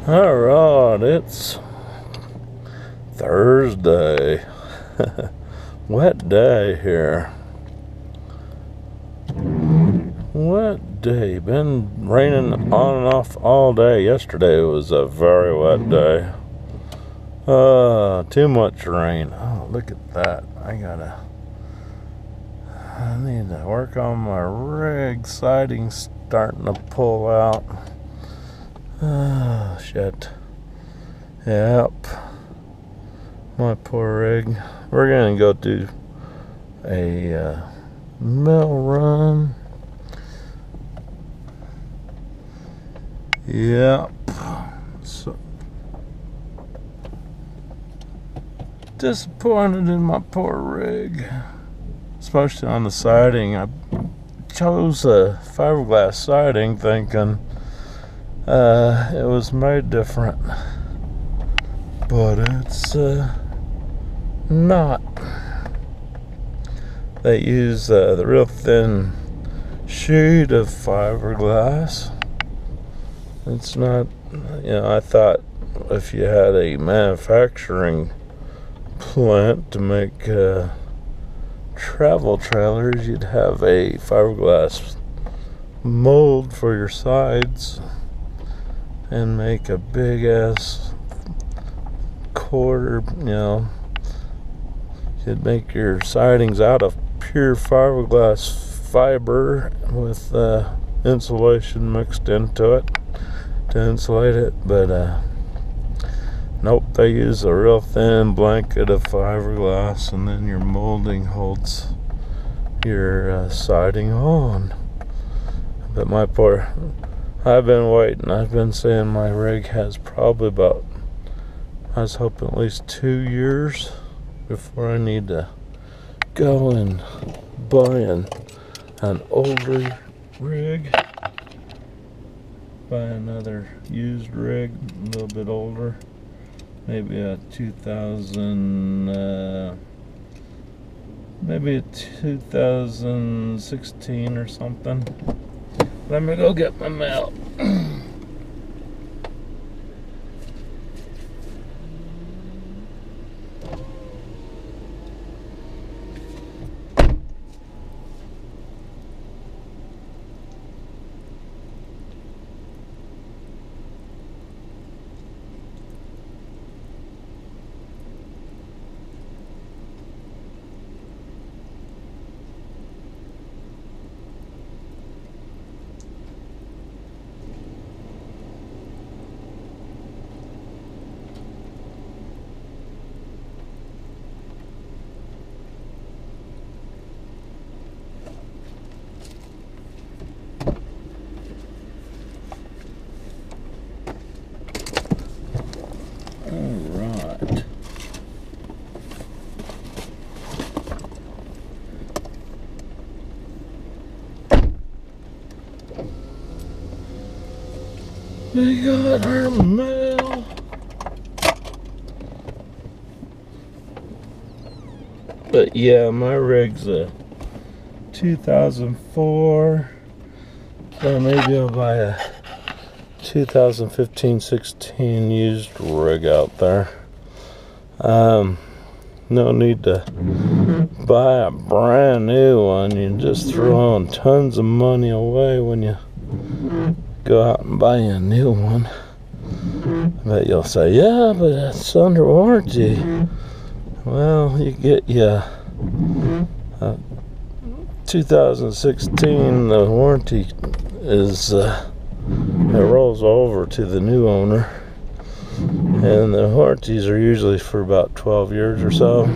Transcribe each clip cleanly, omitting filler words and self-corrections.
Alright, it's Thursday. Wet day here. Wet day. Been raining on and off all day. Yesterday was a very wet day. Too much rain. Oh, look at that. I need to work on my rig. Siding's starting to pull out. Oh, shit. Yep. My poor rig. We're gonna go do a mill run. Yep. So disappointed in my poor rig, especially on the siding. I chose a fiberglass siding thinking it was made different, but it's not. They use the real thin sheet of fiberglass. It's not, I thought if you had a manufacturing plant to make travel trailers, you'd have a fiberglass mold for your sides and make a big ass quarter, you'd make your sidings out of pure fiberglass fiber with insulation mixed into it to insulate it, but nope, they use a real thin blanket of fiberglass, and then your molding holds your siding on. But I've been waiting. I've been saying my rig has probably about, I was hoping at least 2 years before I need to go and buy an older rig. Buy another used rig, a little bit older. Maybe a 2016 or something. Let me go get my mail. Alright. We got our mail. But yeah, my rig's a 2004. So maybe I'll buy a 2015-16 used rig out there. No need to buy a brand new one. You're just throwing tons of money away when you go out and buy a new one. But you'll say, yeah, but it's under warranty. Well, you get 2016, the warranty is it rolls over to the new owner, and the warranties are usually for about 12 years or so.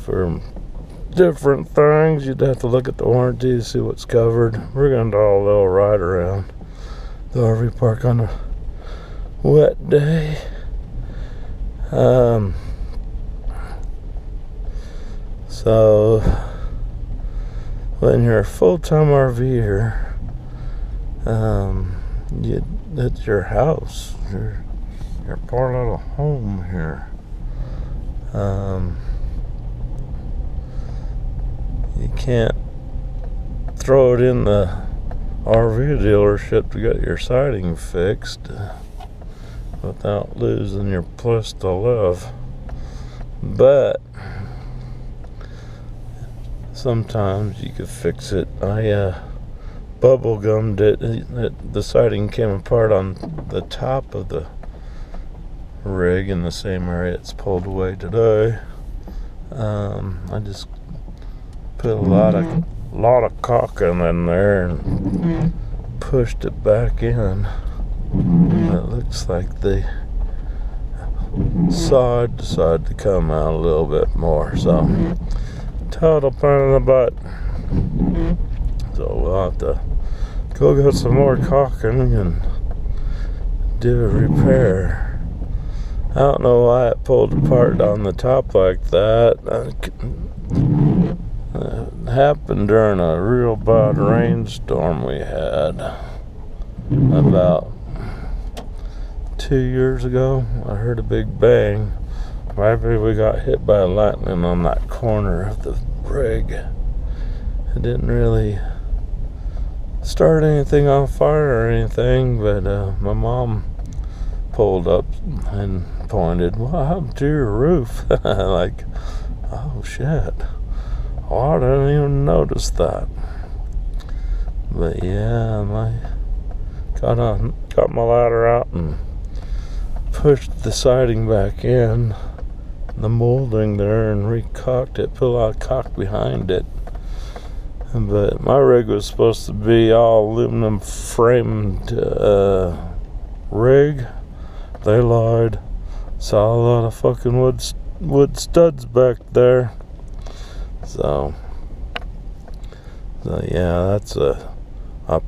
For different things, you'd have to look at the warranty to see what's covered. We're going to do a little ride around the RV park on a wet day. So when you're a full-time RVer, it's your house, your poor little home here. You can't throw it in the RV dealership to get your siding fixed. without losing your place to live. But sometimes you could fix it. I bubble gummed it. The siding came apart on the top of the rig in the same area it's pulled away today. I just put a lot of caulking in there and pushed it back in. It looks like the side decided to come out a little bit more, so total pain in the butt. So we'll have to go get some more caulking and do a repair. I don't know why it pulled apart on the top like that. It happened during a real bad rainstorm we had about 2 years ago. I heard a big bang. Maybe we got hit by lightning on that corner of the rig. It didn't really start anything on fire or anything, but my mom pulled up and pointed, "What happened to your roof?" Like, oh shit. Oh, I didn't even notice that. But yeah, got my ladder out and pushed the siding back in, the molding there, and re-caulked it, put a lot of caulk behind it. But my rig was supposed to be all aluminum framed rig. They lied. Saw a lot of fucking wood studs back there. So yeah, that's a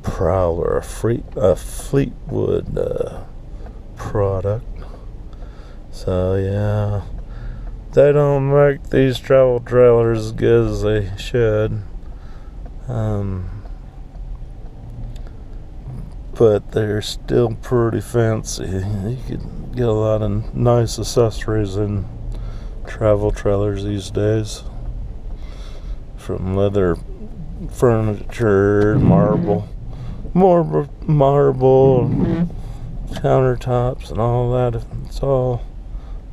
Prowler, a Fleetwood product. So yeah, they don't make these travel trailers as good as they should. But they're still pretty fancy. You could get a lot of nice accessories in travel trailers these days, from leather furniture, marble, countertops, and all that. It's all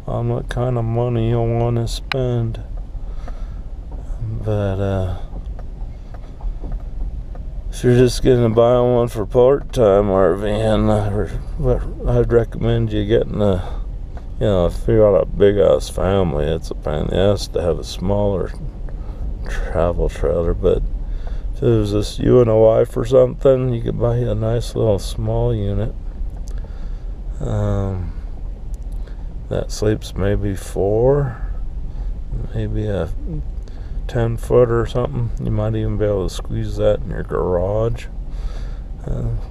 on what kind of money you want to spend. But if you're just going to buy one for part-time RVing, I'd recommend you getting if you got a big-ass family, it's a pain in the ass to have a smaller travel trailer. But if it was just you and a wife or something, you could buy a nice little small unit that sleeps maybe 4, maybe a 10-footer or something. You might even be able to squeeze that in your garage.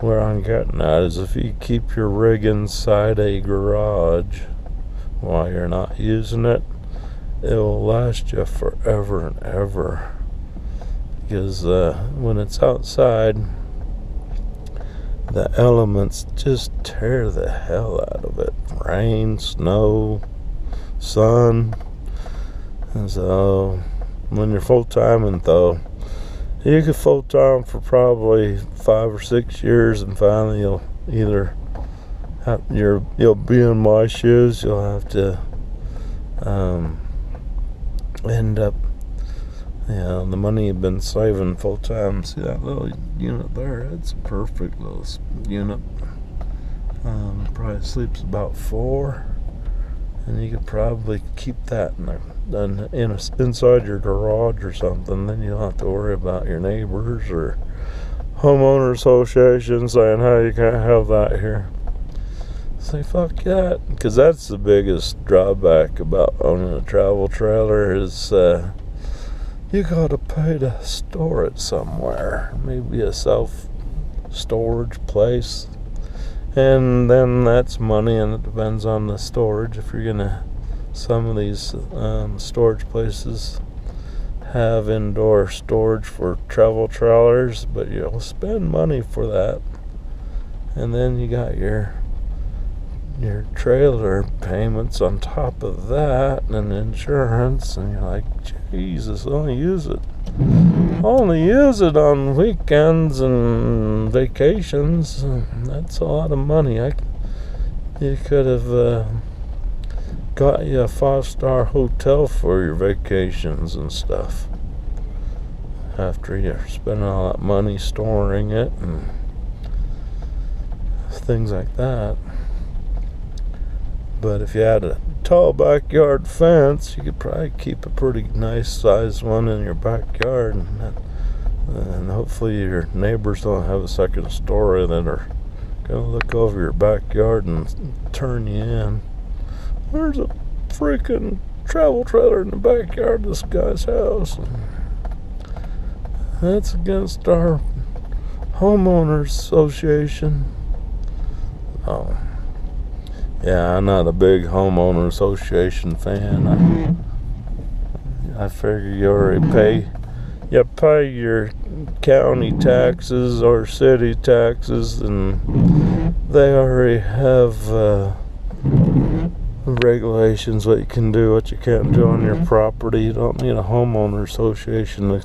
Where I'm getting at is, if you keep your rig inside a garage while you're not using it, it will last you forever and ever. Because when it's outside, the elements just tear the hell out of it. Rain, snow, sun. And so when you're full-timing, though, you could full-time for probably 5 or 6 years, and finally you'll either you'll be in my shoes. You'll have to end up, the money you've been saving full-time. See that little unit there? It's a perfect little unit. Probably sleeps about 4, and you could probably keep that inside your garage or something. Then you don't have to worry about your neighbors or homeowner association saying, "Hey, you can't have that here." Say fuck that, because that's the biggest drawback about owning a travel trailer is you gotta pay to store it somewhere, maybe a self-storage place, and then that's money, and it depends on the storage. If you're gonna, some of these storage places have indoor storage for travel trailers, but you'll spend money for that, and then you got your trailer payments on top of that, and insurance, and you're like, Jesus, only use it on weekends and vacations. That's a lot of money. You could have got you a 5-star hotel for your vacations and stuff. After you're spending all that money storing it and things like that. But if you had a tall backyard fence, you could probably keep a pretty nice sized one in your backyard, and hopefully your neighbors don't have a second story that are gonna look over your backyard and turn you in. There's a freaking travel trailer in the backyard of this guy's house. That's against our homeowners association. Oh, yeah, I'm not a big homeowner association fan. I figure you already pay your county taxes or city taxes, and they already have regulations what you can do, what you can't do on your property. You don't need a homeowner association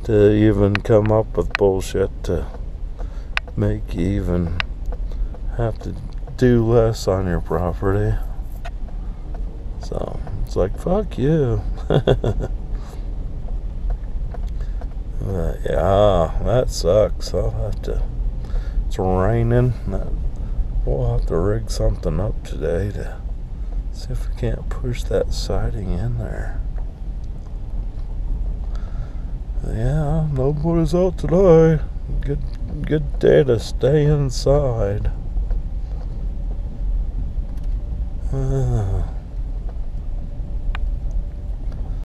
to even come up with bullshit to make you even have to do less on your property. So it's like, fuck you. Yeah, that sucks. It's raining. We'll have to rig something up today to see if we can't push that siding in there. Yeah, nobody's out today. Good day to stay inside.